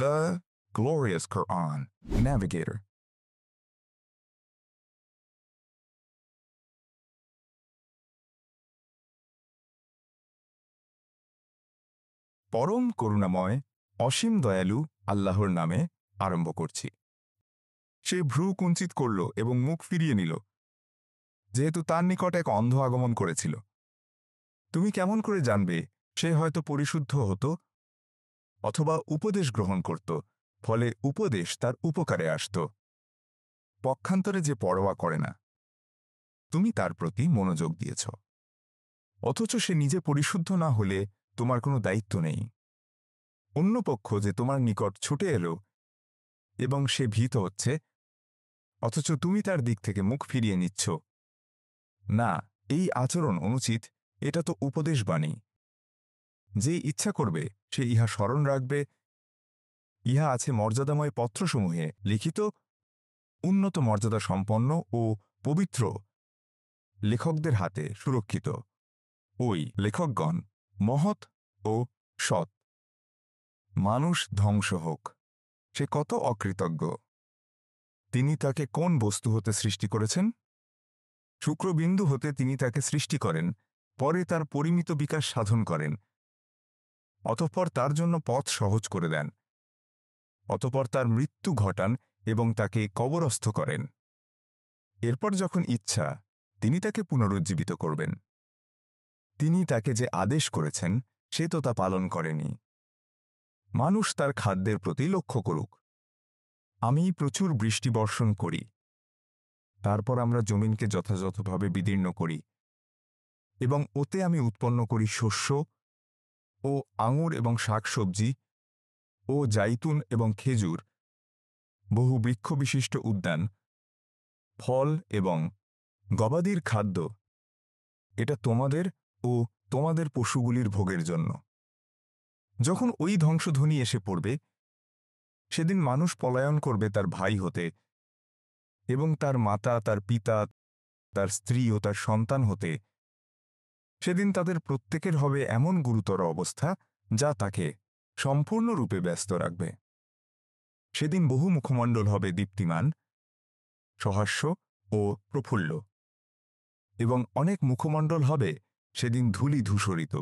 The glorious Quran, Navigator. পরম করুণাময় অসীম দয়ালু আল্লাহর নামে আরম্ভ করছি। সে ভ্রু কুঞ্চিত করল এবং মুখ ফিরিয়ে নিল, যেহেতু তার নিকট এক অন্ধ আগমন করেছিল। তুমি কেমন করে জানবে সে হয়তো পরিশুদ্ধ হতো অথবা উপদেশ গ্রহণ করত, ফলে উপদেশ তার উপকারে আসত। পক্ষান্তরে যে পরোয়া করে না, তুমি তার প্রতি মনোযোগ দিয়েছ, অথচ সে নিজে পরিশুদ্ধ না হলে তোমার কোনো দায়িত্ব নেই। অন্য পক্ষ যে তোমার নিকট ছুটে এলো এবং সে ভীত হচ্ছে, অথচ তুমি তার দিক থেকে মুখ ফিরিয়ে নিচ্ছ। না, এই আচরণ অনুচিত, এটা তো উপদেশবাণী। যে ইচ্ছা করবে সে ইহা স্মরণ রাখবে। ইহা আছে মর্যাদাময় পত্রসমূহে লিখিত, উন্নত মর্যাদা সম্পন্ন ও পবিত্র লেখকদের হাতে সুরক্ষিত। ওই লেখকগণ মহৎ ও সৎ। মানুষ ধ্বংস হোক, সে কত অকৃতজ্ঞ। তিনি তাকে কোন বস্তু হতে সৃষ্টি করেছেন? শুক্রবিন্দু হতে তিনি তাকে সৃষ্টি করেন, পরে তার পরিমিত বিকাশ সাধন করেন, অতঃপর তার জন্য পথ সহজ করে দেন, অতঃপর তার মৃত্যু ঘটান এবং তাকে কবরস্থ করেন। এরপর যখন ইচ্ছা তিনি তাকে পুনরুজ্জীবিত করবেন। তিনি তাকে যে আদেশ করেছেন সে তো তা পালন করেনি। মানুষ তার খাদ্যের প্রতি লক্ষ্য করুক। আমি প্রচুর বৃষ্টি বর্ষণ করি, তারপর আমরা জমিনকে যথাযথভাবে বিদীর্ণ করি এবং ওতে আমি উৎপন্ন করি শস্য ও আঙুর এবং শাকসবজি ও জাইতুন এবং খেজুর, বহু বৃক্ষবিশিষ্ট উদ্যান, ফল এবং গবাদির খাদ্য। এটা তোমাদের ও তোমাদের পশুগুলির ভোগের জন্য। যখন ওই ধ্বংসধ্বনি এসে পড়বে, সেদিন মানুষ পলায়ন করবে তার ভাই হতে এবং তার মাতা, তার পিতা, তার স্ত্রী ও তার সন্তান হতে। সেদিন তাদের প্রত্যেকের হবে এমন গুরুতর অবস্থা যা তাকে সম্পূর্ণরূপে ব্যস্ত রাখবে। সেদিন বহু মুখমণ্ডল হবে দীপ্তিমান, সহাস্য ও প্রফুল্ল, এবং অনেক মুখমণ্ডল হবে সেদিন ধূলি ধূসরিত।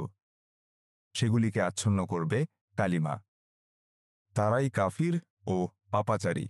সেগুলিকে আচ্ছন্ন করবে কালিমা। তারাই কাফির ও পাপাচারী।